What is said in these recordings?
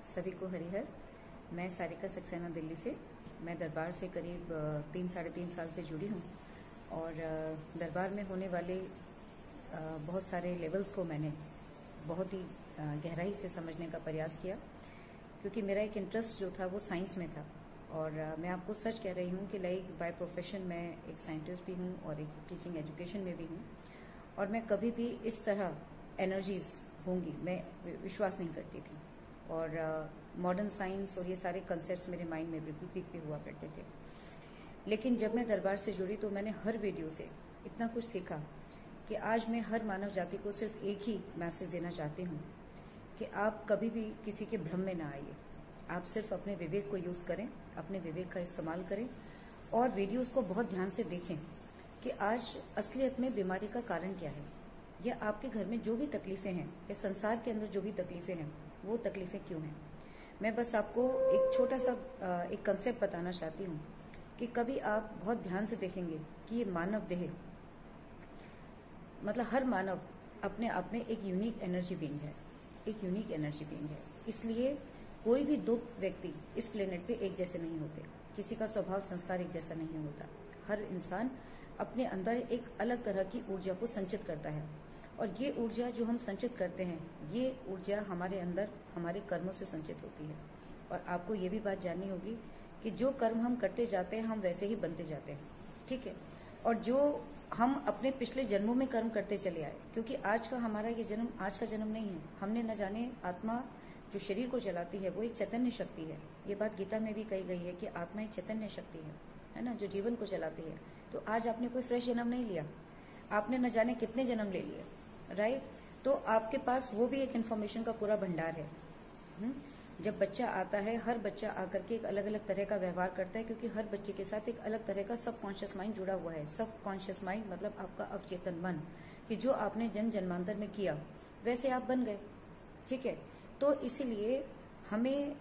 सभी को हरिहर। मैं सारिका सक्सेना दिल्ली से। मैं दरबार से करीब 3-3.5 साल से जुड़ी हूँ और दरबार में होने वाले बहुत सारे लेवल्स को मैंने बहुत ही गहराई से समझने का प्रयास किया, क्योंकि मेरा एक इंटरेस्ट जो था वो साइंस में था। और मैं आपको सच कह रही हूँ कि लाइक बाय प्रोफेशन मैं एक साइंटिस्ट भी हूँ और एक टीचिंग एजुकेशन में भी हूँ, और मैं कभी भी इस तरह एनर्जीज होंगी मैं विश्वास नहीं करती थी। और मॉडर्न साइंस और ये सारे कंसेप्ट्स मेरे माइंड में बिल्कुल पीक पे हुआ करते थे। लेकिन जब मैं दरबार से जुड़ी तो मैंने हर वीडियो से इतना कुछ सीखा कि आज मैं हर मानव जाति को सिर्फ एक ही मैसेज देना चाहती हूँ कि आप कभी भी किसी के भ्रम में ना आइए। आप सिर्फ अपने विवेक को यूज करें, अपने विवेक का इस्तेमाल करें और वीडियोस को बहुत ध्यान से देखें कि आज असलियत में बीमारी का कारण क्या है, या आपके घर में जो भी तकलीफें हैं या संसार के अंदर जो भी तकलीफें हैं वो तकलीफें क्यों हैं। मैं बस आपको एक छोटा सा एक कंसेप्ट बताना चाहती हूँ कि कभी आप बहुत ध्यान से देखेंगे कि ये मानव देह, मतलब हर मानव अपने आप में एक यूनिक एनर्जी बीइंग है, एक यूनिक एनर्जी बीइंग है। इसलिए कोई भी दो व्यक्ति इस प्लेनेट पे एक जैसे नहीं होते, किसी का स्वभाव संस्कार एक जैसा नहीं होता। हर इंसान अपने अंदर एक अलग तरह की ऊर्जा को संचित करता है, और ये ऊर्जा जो हम संचित करते हैं ये ऊर्जा हमारे अंदर हमारे कर्मों से संचित होती है। और आपको ये भी बात जाननी होगी कि जो कर्म हम करते जाते हैं हम वैसे ही बनते जाते हैं, ठीक है। और जो हम अपने पिछले जन्मों में कर्म करते चले आए, क्योंकि आज का हमारा ये जन्म आज का जन्म नहीं है। हमने न जाने आत्मा जो शरीर को चलाती है वो एक चैतन्य शक्ति है। ये बात गीता में भी कही गई है कि आत्मा एक चैतन्य शक्ति है ना, जो जीवन को चलाती है। तो आज आपने कोई फ्रेश जन्म नहीं लिया, आपने न जाने कितने जन्म ले लिए, राइट। तो आपके पास वो भी एक इन्फॉर्मेशन का पूरा भंडार है। जब बच्चा आता है, हर बच्चा आकर के एक अलग अलग तरह का व्यवहार करता है, क्योंकि हर बच्चे के साथ एक अलग तरह का सब कॉन्शियस माइंड जुड़ा हुआ है। सब कॉन्शियस माइंड मतलब आपका अवचेतन मन, कि जो आपने जन्म जन्मांतर में किया वैसे आप बन गए, ठीक है। तो इसीलिए हमें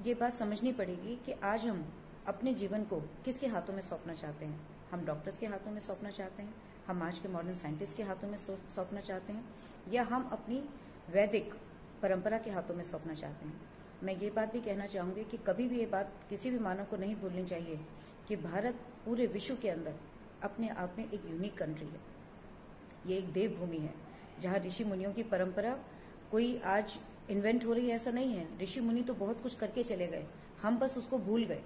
ये बात समझनी पड़ेगी कि आज हम अपने जीवन को किसके हाथों में सौंपना चाहते हैं। हम डॉक्टर्स के हाथों में सौंपना चाहते हैं, हम आज के मॉडर्न साइंटिस्ट के हाथों में सौंपना चाहते हैं, या हम अपनी वैदिक परंपरा के हाथों में सौंपना चाहते हैं। मैं ये बात भी कहना चाहूंगी कि कभी भी ये बात किसी भी मानव को नहीं भूलनी चाहिए कि भारत पूरे विश्व के अंदर अपने आप में एक यूनिक कंट्री है। ये एक देवभूमि है जहाँ ऋषि मुनियों की परंपरा कोई आज इन्वेंट हो रही है, ऐसा नहीं है। ऋषि मुनि तो बहुत कुछ करके चले गए, हम बस उसको भूल गए,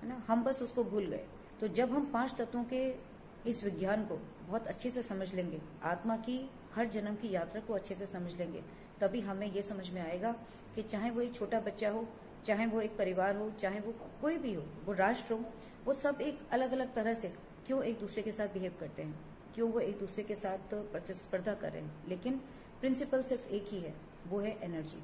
है ना, हम बस उसको भूल गए। तो जब हम 5 तत्वों के इस विज्ञान को बहुत अच्छे से समझ लेंगे, आत्मा की हर जन्म की यात्रा को अच्छे से समझ लेंगे, तभी हमें ये समझ में आएगा कि चाहे वो एक छोटा बच्चा हो, चाहे वो एक परिवार हो, चाहे वो कोई भी हो, वो राष्ट्र हो, वो सब एक अलग अलग तरह से क्यों एक दूसरे के साथ बिहेव करते हैं, क्यों वो एक दूसरे के साथ प्रतिस्पर्धा कर रहे हैं, लेकिन प्रिंसिपल सिर्फ एक ही है, वो है एनर्जी,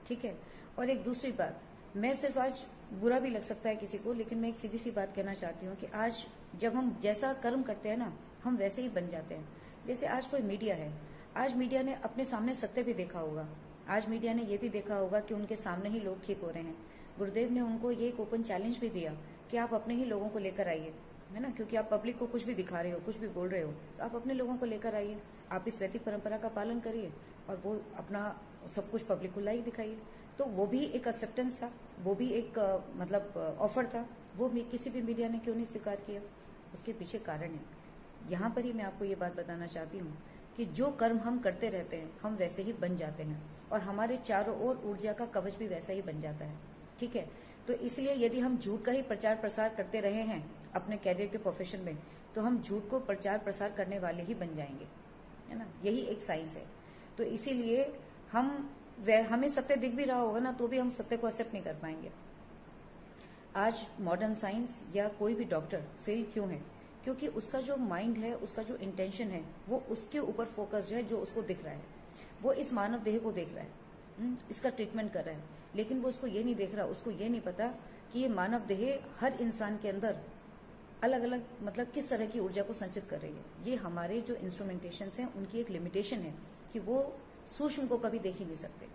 ठीक है। और एक दूसरी बात, मैं सिर्फ आज बुरा भी लग सकता है किसी को, लेकिन मैं एक सीधी सी बात कहना चाहती हूँ कि आज जब हम जैसा कर्म करते हैं ना, हम वैसे ही बन जाते हैं। जैसे आज कोई मीडिया है, आज मीडिया ने अपने सामने सत्य भी देखा होगा, आज मीडिया ने ये भी देखा होगा कि उनके सामने ही लोग ठीक हो रहे हैं। गुरुदेव ने उनको ये एक ओपन चैलेंज भी दिया कि आप अपने ही लोगों को लेकर आइए, है ना, क्योंकि आप पब्लिक को कुछ भी दिखा रहे हो, कुछ भी बोल रहे हो, तो आप अपने लोगों को लेकर आइए, आप इस वैदिक परंपरा का पालन करिए और वो अपना सब कुछ पब्लिक को लाइक दिखाइए। तो वो भी एक एक्सेप्टेंस था, वो भी एक मतलब ऑफर था, वो भी किसी भी मीडिया ने क्यों नहीं स्वीकार किया। उसके पीछे कारण है। यहाँ पर ही मैं आपको ये बात बताना चाहती हूँ कि जो कर्म हम करते रहते हैं हम वैसे ही बन जाते हैं, और हमारे चारों ओर ऊर्जा का कवच भी वैसा ही बन जाता है, ठीक है। तो इसलिए यदि हम झूठ का ही प्रचार प्रसार करते रहे हैं अपने कैरियर के प्रोफेशन में, तो हम झूठ को प्रचार प्रसार करने वाले ही बन जाएंगे, है ना। यही एक साइंस है। तो इसीलिए हमें सत्य दिख भी रहा होगा ना, तो भी हम सत्य को एक्सेप्ट नहीं कर पाएंगे। आज मॉडर्न साइंस या कोई भी डॉक्टर फेल क्यों है, क्योंकि उसका जो माइंड है, उसका जो इंटेंशन है, वो उसके ऊपर फोकस है, जो उसको दिख रहा है। वो इस मानव देह को देख रहा है, इसका ट्रीटमेंट कर रहा है, लेकिन वो उसको ये नहीं देख रहा, उसको ये नहीं पता कि ये मानव देह हर इंसान के अंदर अलग अलग मतलब किस तरह की ऊर्जा को संचित कर रही है। ये हमारे जो इंस्ट्रूमेंटेशन हैं उनकी एक लिमिटेशन है कि वो सूक्ष्म को कभी देख ही नहीं सकते।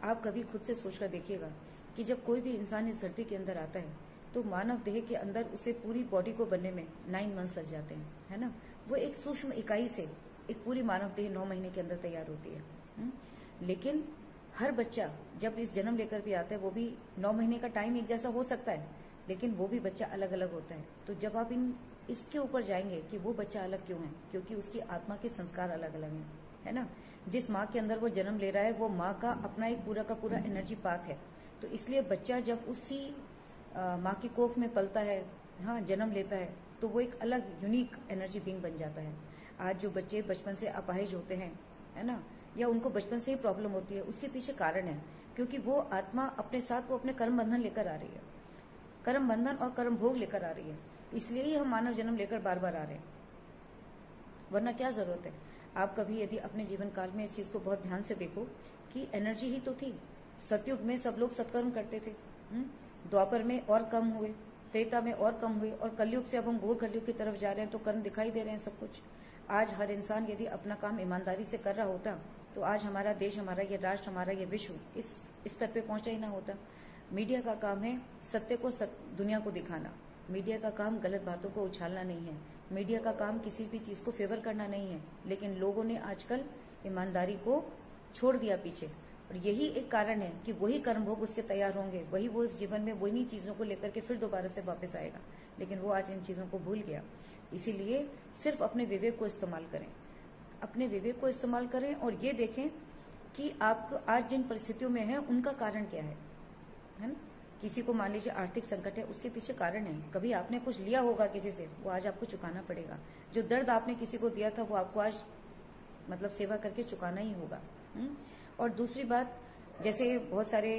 आप कभी खुद से सोचकर देखिएगा कि जब कोई भी इंसान इस धरती के अंदर आता है तो मानव देह के अंदर उसे पूरी बॉडी को बनने में 9 मंथ्स लग जाते हैं, है ना। वो एक सूक्ष्म इकाई से एक पूरी मानव देह 9 महीने के अंदर तैयार होती है। लेकिन हर बच्चा जब इस जन्म लेकर भी आता है, वो भी 9 महीने का टाइम एक जैसा हो सकता है, लेकिन वो भी बच्चा अलग अलग होता है। तो जब आप इसके ऊपर जाएंगे कि वो बच्चा अलग क्यों है, क्योंकि उसकी आत्मा के संस्कार अलग अलग हैं, है ना। जिस माँ के अंदर वो जन्म ले रहा है, वो माँ का अपना एक पूरा का पूरा एनर्जी पाथ है। तो इसलिए बच्चा जब उसी माँ की कोख में पलता है, हाँ, जन्म लेता है, तो वो एक अलग यूनिक एनर्जी बीइंग बन जाता है। आज जो बच्चे बचपन से अपाहिज होते हैं, है ना, या उनको बचपन से ही प्रॉब्लम होती है, उसके पीछे कारण है, क्योंकि वो आत्मा अपने साथ वो अपने कर्म बंधन लेकर आ रही है, कर्म बंधन और कर्म भोग लेकर आ रही है। इसलिए ही हम मानव जन्म लेकर बार बार आ रहे हैं, वरना क्या जरूरत है। आप कभी यदि अपने जीवन काल में इस चीज को बहुत ध्यान से देखो कि एनर्जी ही तो थी। सतयुग में सब लोग सत्कर्म करते थे, द्वापर में और कम हुए, त्रेता में और कम हुए, और कलयुग से अब हम घोर कलयुग की तरफ जा रहे हैं, तो कर्म दिखाई दे रहे हैं सब कुछ। आज हर इंसान यदि अपना काम ईमानदारी से कर रहा होता, तो आज हमारा देश, हमारा ये राष्ट्र, हमारा ये विश्व इस स्तर पे पहुंचा ही ना होता। मीडिया का काम है सत्य को दुनिया को दिखाना। मीडिया का काम गलत बातों को उछालना नहीं है। मीडिया का काम किसी भी चीज को फेवर करना नहीं है। लेकिन लोगों ने आजकल ईमानदारी को छोड़ दिया पीछे, और यही एक कारण है कि वही कर्मभोग उसके तैयार होंगे, वही वो इस जीवन में वही चीजों को लेकर के फिर दोबारा से वापस आएगा। लेकिन वो आज इन चीजों को भूल गया। इसीलिए सिर्फ अपने विवेक को इस्तेमाल करें, अपने विवेक को इस्तेमाल करें, और ये देखें कि आप आज जिन परिस्थितियों में हैं उनका कारण क्या है ना। किसी को मान लीजिए आर्थिक संकट है, उसके पीछे कारण है। कभी आपने कुछ लिया होगा किसी से, वो आज आपको चुकाना पड़ेगा। जो दर्द आपने किसी को दिया था, वो आपको आज मतलब सेवा करके चुकाना ही होगा। और दूसरी बात, जैसे बहुत सारे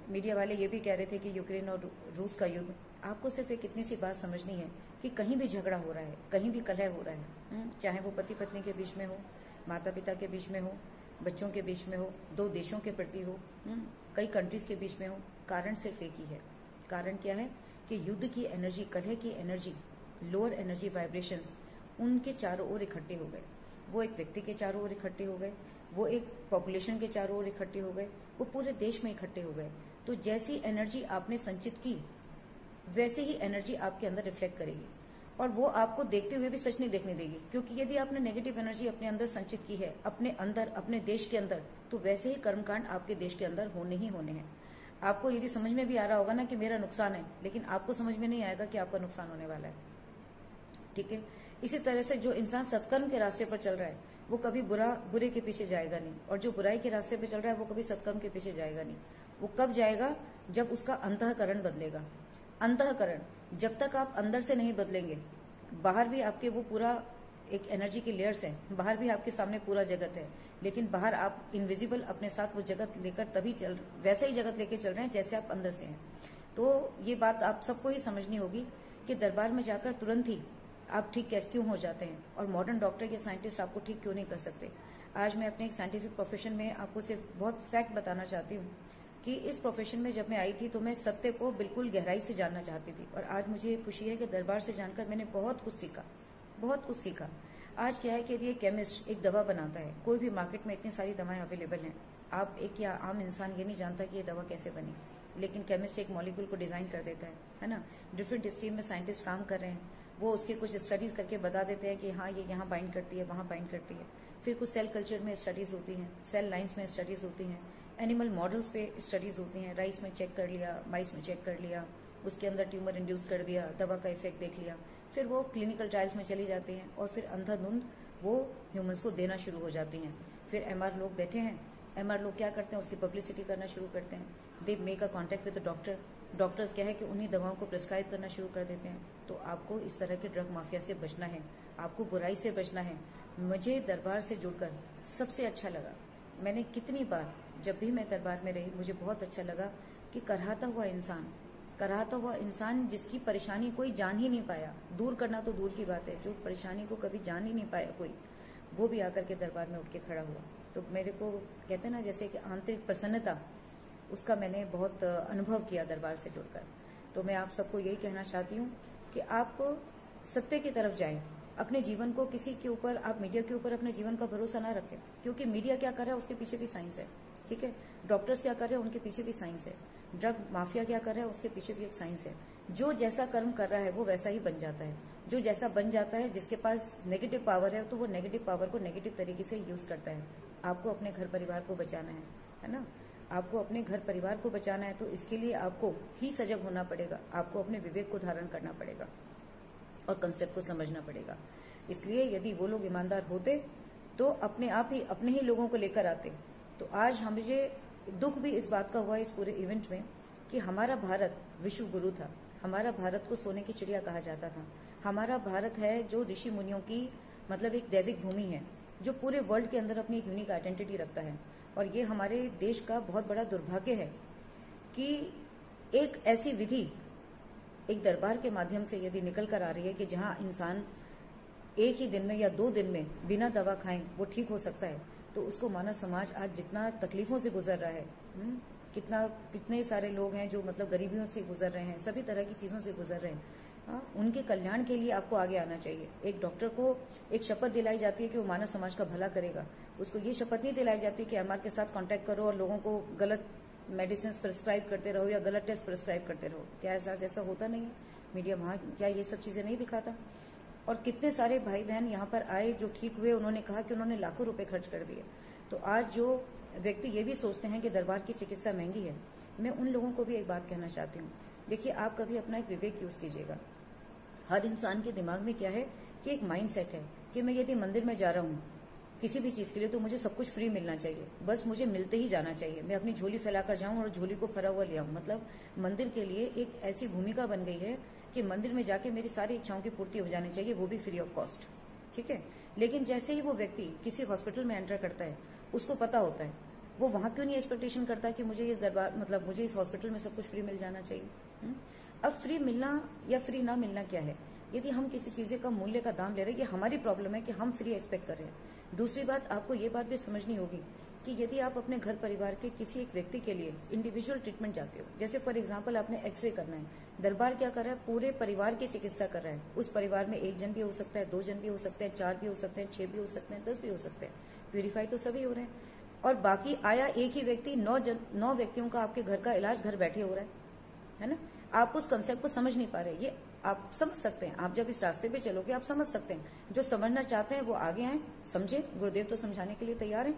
मीडिया वाले ये भी कह रहे थे कि यूक्रेन और रूस का युद्ध, आपको सिर्फ एक इतनी सी बात समझनी है कि कहीं भी झगड़ा हो रहा है, कहीं भी कलह हो रहा है, चाहे वो पति पत्नी के बीच में हो, माता पिता के बीच में हो, बच्चों के बीच में हो, दो देशों के प्रति हो, कई कंट्रीज के बीच में हो, कारण सिर्फ एक ही है। कारण क्या है कि युद्ध की एनर्जी, कलह की एनर्जी, लोअर एनर्जी वाइब्रेशंस उनके चारों ओर इकट्ठे हो गए। वो एक व्यक्ति के चारों ओर इकट्ठे हो गए, वो एक पॉपुलेशन के चारों ओर इकट्ठे हो गए, वो पूरे देश में इकट्ठे हो गए। तो जैसी एनर्जी आपने संचित की, वैसे ही एनर्जी आपके अंदर रिफ्लेक्ट करेगी, और वो आपको देखते हुए भी सच नहीं देखने देगी। क्योंकि यदि आपने नेगेटिव एनर्जी अपने अंदर संचित की है, अपने अंदर, अपने देश के अंदर, तो वैसे ही कर्मकांड आपके देश के अंदर होने ही होने हैं। आपको यदि समझ में भी आ रहा होगा ना कि मेरा नुकसान है, लेकिन आपको समझ में नहीं आएगा कि आपका नुकसान होने वाला है। ठीक है। इसी तरह से जो इंसान सत्कर्म के रास्ते पर चल रहा है, वो कभी बुरे के पीछे जाएगा नहीं, और जो बुराई के रास्ते पर चल रहा है, वो कभी सत्कर्म के पीछे जाएगा नहीं। वो कब जाएगा? जब उसका अंतःकरण बदलेगा। अंतःकरण, जब तक आप अंदर से नहीं बदलेंगे, बाहर भी आपके वो पूरा एक एनर्जी की लेयर्स है, बाहर भी आपके सामने पूरा जगत है, लेकिन बाहर आप इनविजिबल अपने साथ वो जगत लेकर तभी वैसे ही जगत लेके चल रहे हैं जैसे आप अंदर से हैं। तो ये बात आप सबको ही समझनी होगी कि दरबार में जाकर तुरंत ही आप ठीक कैसे क्यों हो जाते हैं, और मॉडर्न डॉक्टर या साइंटिस्ट आपको ठीक क्यों नहीं कर सकते। आज मैं अपने एक साइंटिफिक प्रोफेशन में आपको सिर्फ बहुत फैक्ट बताना चाहती हूँ कि इस प्रोफेशन में जब मैं आई थी तो मैं सत्य को बिल्कुल गहराई से जानना चाहती थी, और आज मुझे खुशी है कि दरबार से जानकर मैंने बहुत कुछ सीखा, बहुत कुछ सीखा। आज क्या है कि यदि एक केमिस्ट एक दवा बनाता है, कोई भी मार्केट में इतनी सारी दवाएं अवेलेबल हैं, आप एक या आम इंसान ये नहीं जानता कि ये दवा कैसे बनी, लेकिन केमिस्ट एक मॉलिक्यूल को डिजाइन कर देता है ना। डिफरेंट स्ट्रीम में साइंटिस्ट काम कर रहे हैं, वो उसके कुछ स्टडीज करके बता देते हैं कि हाँ ये यहाँ बाइंड करती है, वहाँ बाइंड करती है। फिर कुछ सेल कल्चर में स्टडीज होती हैं, सेल लाइन्स में स्टडीज होती हैं, एनिमल मॉडल्स पे स्टडीज होती हैं। राइस में चेक कर लिया, माइस में चेक कर लिया, उसके अंदर ट्यूमर इंड्यूस कर दिया, दवा का इफेक्ट देख लिया, फिर वो क्लिनिकल ट्रायल्स में चली जाती हैं, और फिर अंधाधुंध वो ह्यूमंस को देना शुरू हो जाती हैं। फिर एमआर लोग बैठे हैं, एमआर लोग क्या करते हैं, उसकी पब्लिसिटी करना शुरू करते हैं। They make a contact with the doctor, doctor क्या है कि उन्हीं दवाओं को प्रिस्क्राइब करना शुरू कर देते हैं। तो आपको इस तरह के ड्रग माफिया से बचना है, आपको बुराई से बचना है। मुझे दरबार से जुड़कर सबसे अच्छा लगा, मैंने कितनी बार जब भी मैं दरबार में रही, मुझे बहुत अच्छा लगा कि कराहता हुआ इंसान जिसकी परेशानी कोई जान ही नहीं पाया, दूर करना तो दूर की बात है, जो परेशानी को कभी जान ही नहीं पाया कोई, वो भी आकर के दरबार में उठ के खड़ा हुआ। तो मेरे को कहते हैं ना जैसे कि आंतरिक प्रसन्नता, उसका मैंने बहुत अनुभव किया दरबार से जुड़कर। तो मैं आप सबको यही कहना चाहती हूँ कि आप सत्य की तरफ जाएं, अपने जीवन को किसी के ऊपर, आप मीडिया के ऊपर अपने जीवन का भरोसा ना रखें, क्योंकि मीडिया क्या कर रहा है उसके पीछे भी साइंस है। ठीक है, डॉक्टर्स क्या कर रहे हैं उनके पीछे भी साइंस है, ड्रग माफिया क्या कर रहा है उसके पीछे भी एक साइंस है। जो जैसा कर्म कर रहा है वो वैसा ही बन जाता है, जो जैसा बन जाता है, जिसके पास नेगेटिव पावर है तो वो नेगेटिव पावर को नेगेटिव तरीके से यूज करता है। आपको अपने घर परिवार को बचाना है, है ना। आपको अपने घर परिवार को बचाना है तो इसके लिए आपको ही सजग होना पड़ेगा, आपको अपने विवेक को धारण करना पड़ेगा और कंसेप्ट को समझना पड़ेगा। इसलिए यदि वो लोग ईमानदार होते तो अपने आप ही अपने ही लोगों को लेकर आते। तो आज मुझे दुख भी इस बात का हुआ इस पूरे इवेंट में कि हमारा भारत विश्व गुरु था, हमारा भारत को सोने की चिड़िया कहा जाता था। हमारा भारत है जो ऋषि मुनियों की मतलब एक दैविक भूमि है, जो पूरे वर्ल्ड के अंदर अपनी एक यूनिक आइडेंटिटी रखता है। और ये हमारे देश का बहुत बड़ा दुर्भाग्य है कि एक ऐसी विधि एक दरबार के माध्यम से यदि निकल कर आ रही है कि जहां इंसान एक ही दिन में या 2 दिन में बिना दवा खाएं वो ठीक हो सकता है, तो उसको मानव समाज आज जितना तकलीफों से गुजर रहा है, कितने सारे लोग हैं जो मतलब गरीबियों से गुजर रहे हैं, सभी तरह की चीजों से गुजर रहे हैं। उनके कल्याण के लिए आपको आगे आना चाहिए। एक डॉक्टर को एक शपथ दिलाई जाती है कि वो मानव समाज का भला करेगा, उसको ये शपथ नहीं दिलाई जाती कि एमआर के साथ कांटेक्ट करो और लोगों को गलत मेडिसिन प्रिस्क्राइब करते रहो या गलत टेस्ट प्रिस्क्राइब करते रहो। क्या ऐसा होता नहीं है? मीडिया वहां क्या ये सब चीजें नहीं दिखाता? और कितने सारे भाई बहन यहाँ पर आए जो ठीक हुए, उन्होंने कहा कि उन्होंने लाखों रुपए खर्च कर दिए। तो आज जो व्यक्ति ये भी सोचते हैं कि दरबार की चिकित्सा महंगी है, मैं उन लोगों को भी एक बात कहना चाहती हूँ। देखिए, आप कभी अपना एक विवेक यूज कीजिएगा। हर इंसान के दिमाग में क्या है कि एक माइंड सेट है कि मैं यदि मंदिर में जा रहा हूँ किसी भी चीज के लिए तो मुझे सब कुछ फ्री मिलना चाहिए, बस मुझे मिलते ही जाना चाहिए, मैं अपनी झोली फैलाकर जाऊं और झोली को भरा हुआ ले आऊं। मतलब मंदिर के लिए एक ऐसी भूमिका बन गई है कि मंदिर में जाके मेरी सारी इच्छाओं की पूर्ति हो जानी चाहिए, वो भी फ्री ऑफ कॉस्ट। ठीक है, लेकिन जैसे ही वो व्यक्ति किसी हॉस्पिटल में एंटर करता है, उसको पता होता है, वो वहां क्यों नहीं एक्सपेक्टेशन करता कि मुझे इस दरबार मतलब मुझे इस हॉस्पिटल में सब कुछ फ्री मिल जाना चाहिए। अब फ्री मिलना या फ्री ना मिलना क्या है? यदि हम किसी चीज का मूल्य का दाम ले रहे हैं, ये हमारी प्रॉब्लम है कि हम फ्री एक्सपेक्ट कर रहे हैं। दूसरी बात, आपको ये बात भी समझनी होगी कि यदि आप अपने घर परिवार के किसी एक व्यक्ति के लिए इंडिविजुअल ट्रीटमेंट चाहते हो, जैसे फॉर एग्जांपल आपने एक्सरे करना है, दरबार क्या कर रहा है? पूरे परिवार की चिकित्सा कर रहा है। उस परिवार में 1 जन भी हो सकता है, 2 जन भी हो सकते हैं, 4 भी हो सकते हैं, 6 भी हो सकते हैं, 10 भी हो सकते हैं। प्यूरिफाई तो सभी हो रहे हैं। और बाकी आया एक ही व्यक्ति, 9 व्यक्तियों का आपके घर का इलाज घर बैठे हो रहा है ना। आप उस कंसेप्ट को समझ नहीं पा रहे। ये आप समझ सकते हैं, आप जब इस रास्ते पे चलोगे आप समझ सकते हैं। जो समझना चाहते हैं वो आगे आए, समझे। गुरुदेव तो समझाने के लिए तैयार हैं,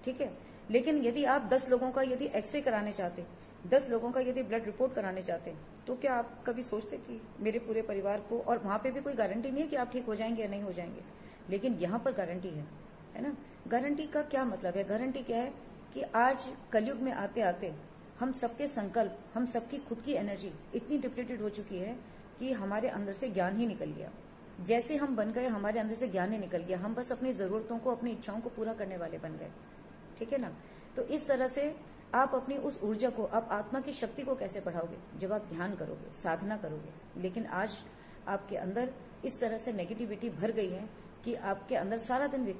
ठीक है। लेकिन यदि आप 10 लोगों का यदि एक्सरे कराने चाहते, 10 लोगों का यदि ब्लड रिपोर्ट कराने चाहते, तो क्या आप कभी सोचते कि मेरे पूरे परिवार को, और वहां पे भी कोई गारंटी नहीं है कि आप ठीक हो जाएंगे या नहीं हो जाएंगे, लेकिन यहाँ पर गारंटी है ना। गारंटी का क्या मतलब है? गारंटी क्या है कि आज कलयुग में आते आते हम सबके संकल्प, हम सबकी खुद की एनर्जी इतनी डिप्लीटेड हो चुकी है कि हमारे अंदर से ज्ञान ही निकल गया। जैसे हम बन गए, हमारे अंदर से ज्ञान ही निकल गया। हम बस अपनी जरूरतों को, अपनी इच्छाओं को पूरा करने वाले बन गए, ठीक है ना। तो इस तरह से आप अपनी उस ऊर्जा को, आप आत्मा की शक्ति को कैसे बढ़ाओगे? जब आप ध्यान करोगे, साधना करोगे। लेकिन आज आपके अंदर इस तरह से नेगेटिविटी भर गई है कि आपके अंदर सारा दिन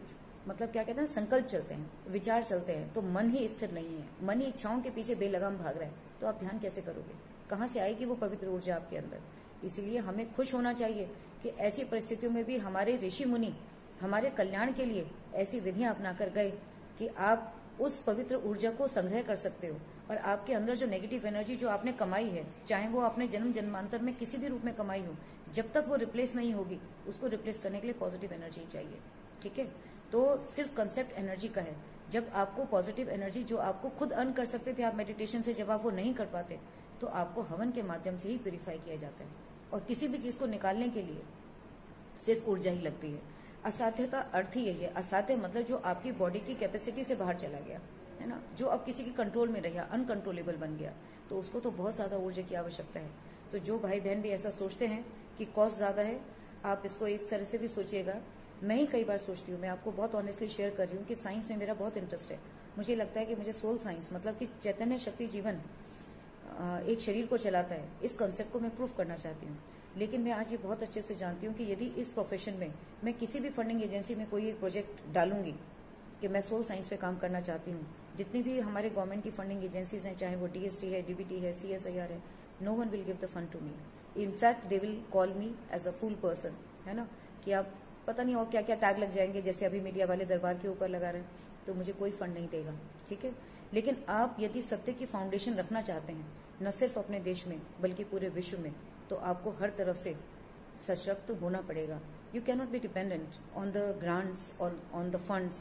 मतलब क्या कहते हैं, संकल्प चलते हैं, विचार चलते हैं, तो मन ही स्थिर नहीं है। मन ही इच्छाओं के पीछे बेलगाम भाग रहा है, तो आप ध्यान कैसे करोगे? कहां से आएगी वो पवित्र ऊर्जा आपके अंदर? इसलिए हमें खुश होना चाहिए कि ऐसी परिस्थितियों में भी हमारे ऋषि मुनि हमारे कल्याण के लिए ऐसी विधियां अपनाकर गए कि आप उस पवित्र ऊर्जा को संग्रह कर सकते हो। और आपके अंदर जो नेगेटिव एनर्जी जो आपने कमाई है, चाहे वो अपने जन्म जन्मांतर में किसी भी रूप में कमाई हो, जब तक वो रिप्लेस नहीं होगी, उसको रिप्लेस करने के लिए पॉजिटिव एनर्जी चाहिए, ठीक है। तो सिर्फ कंसेप्ट एनर्जी का है। जब आपको पॉजिटिव एनर्जी जो आपको खुद अर्न कर सकते थे आप मेडिटेशन से, जब आप वो नहीं कर पाते, तो आपको हवन के माध्यम से ही प्यूरिफाई किया जाता है। और किसी भी चीज को निकालने के लिए सिर्फ ऊर्जा ही लगती है। असाध्य का अर्थ ही यही है। असाध्य मतलब जो आपकी बॉडी की कैपेसिटी से बाहर चला गया, है ना, जो अब किसी के कंट्रोल में रहा, अनकंट्रोलेबल बन गया, तो उसको तो बहुत ज्यादा ऊर्जा की आवश्यकता है। तो जो भाई बहन भी ऐसा सोचते हैं कि कॉस्ट ज्यादा है, आप इसको एक तरह से भी सोचिएगा। मैं ही कई बार सोचती हूँ, मैं आपको बहुत ऑनेस्टली शेयर कर रही हूँ कि साइंस में मेरा बहुत इंटरेस्ट है। मुझे लगता है कि मुझे सोल साइंस, मतलब कि चैतन्य शक्ति जीवन एक शरीर को चलाता है, इस कंसेप्ट को मैं प्रूफ करना चाहती हूँ। लेकिन मैं आज ये बहुत अच्छे से जानती हूँ कि यदि इस प्रोफेशन में मैं किसी भी फंडिंग एजेंसी में कोई एक प्रोजेक्ट डालूंगी कि मैं सोल साइंस पे काम करना चाहती हूँ, जितनी भी हमारे गवर्नमेंट की फंडिंग एजेंसीज हैं, चाहे वो DST है, DBT है, CSIR है, no one will give the fund to me. In fact they will call me as a fool person, है ना, कि आप पता नहीं और क्या क्या टैग लग जाएंगे, जैसे अभी मीडिया वाले दरबार के ऊपर लगा रहे हैं, तो मुझे कोई फंड नहीं देगा, ठीक है। लेकिन आप यदि सत्य की फाउंडेशन रखना चाहते हैं, न सिर्फ अपने देश में बल्कि पूरे विश्व में, तो आपको हर तरफ से सशक्त होना पड़ेगा। You cannot be dependent on the grants और on the funds,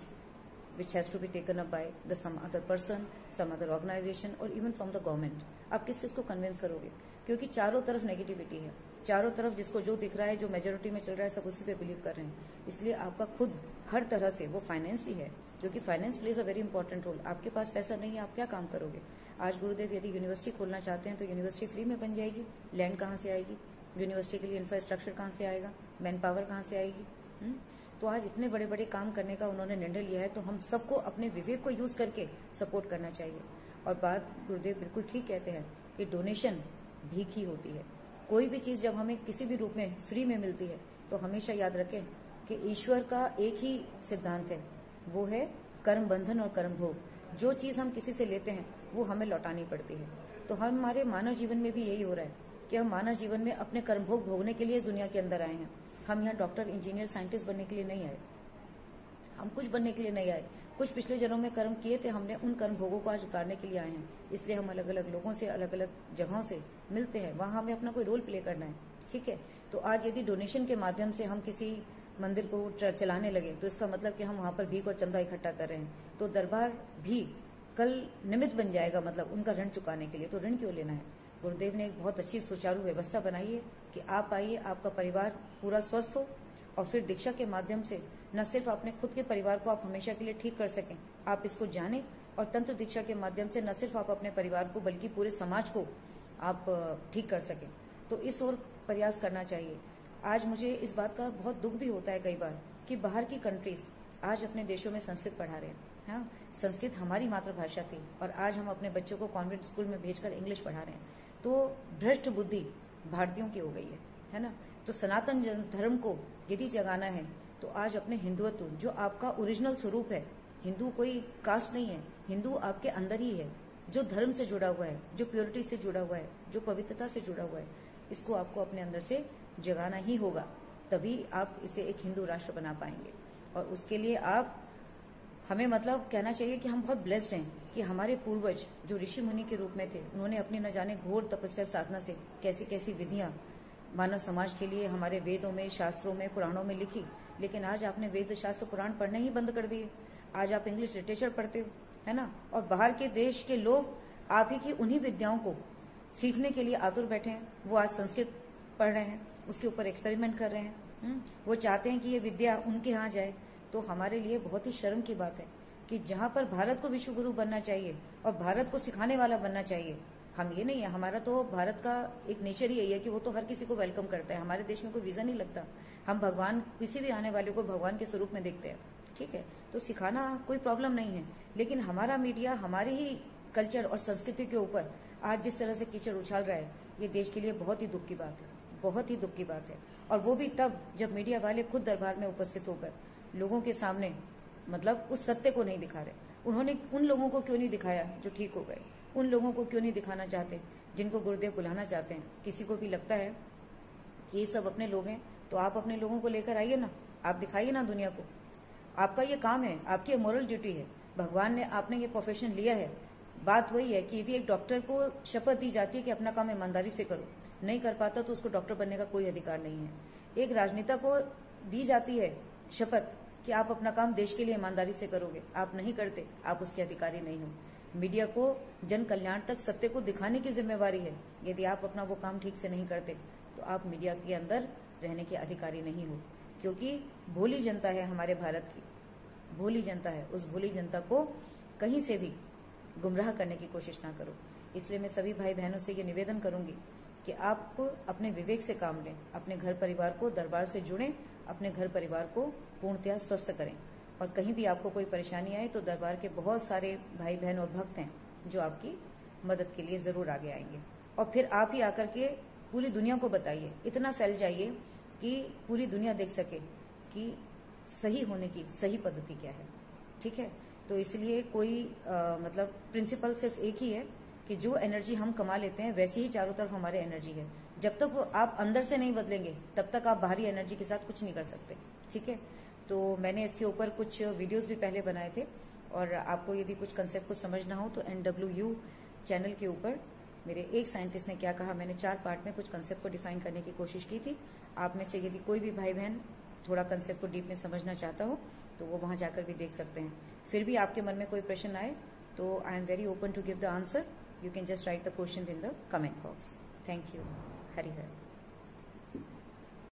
which has to be taken up by the some other person, some other organization or even from the government. आप किस किस को कन्विंस करोगे? क्योंकि चारों तरफ नेगेटिविटी है, चारों तरफ जिसको जो दिख रहा है, जो मेजोरिटी में चल रहा है, सब उसी पे बिलीव कर रहे हैं। इसलिए आपका खुद हर तरह से, वो फाइनेंस भी है, क्योंकि finance plays a very important role. आपके पास पैसा नहीं है, आप क्या काम करोगे? आज गुरुदेव यदि यूनिवर्सिटी खोलना चाहते हैं तो यूनिवर्सिटी फ्री में बन जाएगी, लैंड कहाँ से आएगी, यूनिवर्सिटी के लिए इंफ्रास्ट्रक्चर कहाँ से आएगा, मैन पावर कहाँ से आएगी? तो आज इतने बड़े बड़े काम करने का उन्होंने निर्णय लिया है, तो हम सबको अपने विवेक को यूज करके सपोर्ट करना चाहिए। और बात गुरुदेव बिल्कुल ठीक कहते हैं कि डोनेशन भीख ही होती है। कोई भी चीज जब हमें किसी भी रूप में फ्री में मिलती है तो हमेशा याद रखें कि ईश्वर का एक ही सिद्धांत है, वो है कर्म बंधन और कर्म भोग। जो चीज हम किसी से लेते हैं वो हमें लौटानी पड़ती है। तो हमारे मानव जीवन में भी यही हो रहा है कि हम मानव जीवन में अपने कर्म भोग भोगने के लिए इस दुनिया के अंदर आए हैं। हम यहाँ डॉक्टर, इंजीनियर, साइंटिस्ट बनने के लिए नहीं आए, हम कुछ बनने के लिए नहीं आए। कुछ पिछले जन्मों में कर्म किए थे हमने, उन कर्म भोगों को आज उतारने के लिए आए हैं। इसलिए हम अलग अलग लोगों से, अलग अलग जगहों से मिलते हैं, वहां हमें अपना कोई रोल प्ले करना है। ठीक है, तो आज यदि डोनेशन के माध्यम से हम किसी मंदिर को चलाने लगे तो इसका मतलब कि हम वहां पर भीख और चंदा इकट्ठा कर रहे हैं। तो दरबार भी कल निमित्त बन जाएगा, मतलब उनका ऋण चुकाने के लिए। तो ऋण क्यों लेना है? गुरुदेव ने एक बहुत अच्छी सुचारू व्यवस्था बनाई है कि आप आइए, आपका परिवार पूरा स्वस्थ हो, और फिर दीक्षा के माध्यम से न सिर्फ अपने खुद के परिवार को आप हमेशा के लिए ठीक कर सकें, आप इसको जानें, और तंत्र दीक्षा के माध्यम से न सिर्फ आप अपने परिवार को बल्कि पूरे समाज को आप ठीक कर सकें। तो इस ओर प्रयास करना चाहिए। आज मुझे इस बात का बहुत दुख भी होता है कई बार कि बाहर की कंट्रीज आज अपने देशों में संस्कृत पढ़ा रहे हैं। हाँ, संस्कृत हमारी मातृभाषा थी और आज हम अपने बच्चों को कॉन्वेंट स्कूल में भेजकर इंग्लिश पढ़ा रहे हैं। तो भ्रष्ट बुद्धि भारतीयों की हो गई है ना। तो सनातन धर्म को यदि जगाना है तो आज अपने हिंदुत्व, जो आपका ओरिजिनल स्वरूप है, हिंदू कोई कास्ट नहीं है, हिंदू आपके अंदर ही है, जो धर्म से जुड़ा हुआ है, जो प्योरिटी से जुड़ा हुआ है, जो पवित्रता से जुड़ा हुआ है, इसको आपको अपने अंदर से जगाना ही होगा। तभी आप इसे एक हिंदू राष्ट्र बना पाएंगे। और उसके लिए आप हमें मतलब कहना चाहिए कि हम बहुत ब्लेस्ड हैं कि हमारे पूर्वज जो ऋषि मुनि के रूप में थे, उन्होंने अपनी न जाने घोर तपस्या साधना से कैसी कैसी विधियां मानव समाज के लिए हमारे वेदों में, शास्त्रों में, पुराणों में लिखी। लेकिन आज आपने वेद, शास्त्र, पुराण पढ़ने ही बंद कर दिए। आज आप इंग्लिश लिटरेचर पढ़ते हो, है ना, और बाहर के देश के लोग आप ही की उन्हीं विद्याओं को सीखने के लिए आतुर बैठे हैं। वो आज संस्कृत पढ़ रहे हैं, उसके ऊपर एक्सपेरिमेंट कर रहे हैं। वो चाहते हैं कि ये विद्या उनके यहाँ जाए। तो हमारे लिए बहुत ही शर्म की बात है कि जहां पर भारत को विश्व गुरु बनना चाहिए और भारत को सिखाने वाला बनना चाहिए, हम ये नहीं है। हमारा तो भारत का एक नेचर ही यही है कि वो तो हर किसी को वेलकम करता है। हमारे देश में कोई वीजा नहीं लगता। हम भगवान, किसी भी आने वाले को भगवान के स्वरूप में देखते हैं। ठीक है, तो सिखाना कोई प्रॉब्लम नहीं है। लेकिन हमारा मीडिया हमारे ही कल्चर और संस्कृति के ऊपर आज जिस तरह से कीचड़ उछाल रहा है, ये देश के लिए बहुत ही दुख की बात है, बहुत ही दुख की बात है। और वो भी तब जब मीडिया वाले खुद दरबार में उपस्थित होकर लोगों के सामने मतलब उस सत्य को नहीं दिखा रहे। उन्होंने उन लोगों को क्यों नहीं दिखाया जो ठीक हो गए? उन लोगों को क्यों नहीं दिखाना चाहते जिनको गुरुदेव बुलाना चाहते हैं? किसी को भी लगता है कि ये सब अपने लोग हैं तो आप अपने लोगों को लेकर आइए ना, आप दिखाइए ना दुनिया को। आपका ये काम है, आपकी मोरल ड्यूटी है। भगवान ने, आपने ये प्रोफेशन लिया है। बात वही है कि यदि एक डॉक्टर को शपथ दी जाती है कि अपना काम ईमानदारी से करो, नहीं कर पाता तो उसको डॉक्टर बनने का कोई अधिकार नहीं है। एक राजनेता को दी जाती है शपथ कि आप अपना काम देश के लिए ईमानदारी से करोगे, आप नहीं करते, आप उसके अधिकारी नहीं हो। मीडिया को जन कल्याण तक सत्य को दिखाने की जिम्मेवारी है। यदि आप अपना वो काम ठीक से नहीं करते तो आप मीडिया के अंदर रहने के अधिकारी नहीं हो, क्योंकि भोली जनता है हमारे भारत की, भोली जनता है। उस भोली जनता को कहीं से भी गुमराह करने की कोशिश ना करो। इसलिए मैं सभी भाई बहनों से ये निवेदन करूंगी कि आप अपने विवेक से काम लें, अपने घर परिवार को दरबार से जुड़ें, अपने घर परिवार को पूर्णतया स्वस्थ करें। और कहीं भी आपको कोई परेशानी आए तो दरबार के बहुत सारे भाई बहन और भक्त हैं जो आपकी मदद के लिए जरूर आगे आएंगे। और फिर आप ही आकर के पूरी दुनिया को बताइए, इतना फैल जाइए कि पूरी दुनिया देख सके कि सही होने की सही पद्धति क्या है। ठीक है, तो इसलिए कोई मतलब प्रिंसिपल सिर्फ एक ही है कि जो एनर्जी हम कमा लेते हैं वैसी ही चारों तरफ हमारे एनर्जी है। जब तक आप अंदर से नहीं बदलेंगे तब तक आप बाहरी एनर्जी के साथ कुछ नहीं कर सकते। ठीक है, तो मैंने इसके ऊपर कुछ वीडियोस भी पहले बनाए थे, और आपको यदि कुछ कंसेप्ट को समझना हो तो NWU चैनल के ऊपर मेरे एक साइंटिस्ट ने क्या कहा, मैंने 4 पार्ट में कुछ कंसेप्ट को डिफाइन करने की कोशिश की थी। आप में से यदि कोई भी भाई बहन थोड़ा कंसेप्ट को डीप में समझना चाहता हो तो वो वहां जाकर भी देख सकते हैं। फिर भी आपके मन में कोई प्रश्न आए तो I am very open to give the answer. You can just write the questions in the comment box. Thank you. Hari Har.